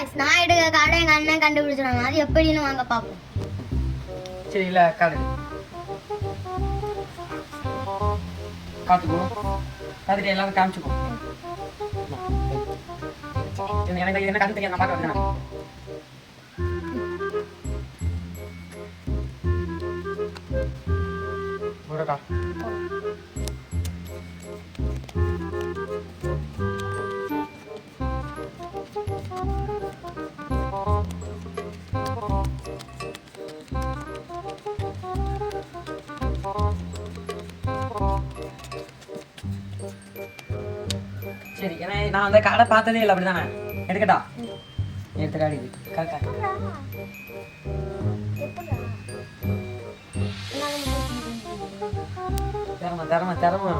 Guys நான் எடுக்க கார்டை எங்கள் அண்ணன் கண்டுபிடிச்சிடாங்க. அது எப்படின்னு வாங்க பார்ப்போம். சரி இல்லை காடு பார்த்துக்கோ, பார்த்துட்டு எல்லாரும் காமிச்சுக்கோ. எனக்கு என்ன கண்டு தெரியாது, நான் பார்க்க வரேன். முருகா சரி, ஏன்னா நான் அந்த காடை பார்த்ததே இல்லை, அப்படிதானே? எடுக்கட்டா? எடுத்து காடி காக்கா தரமா தரமா தரமா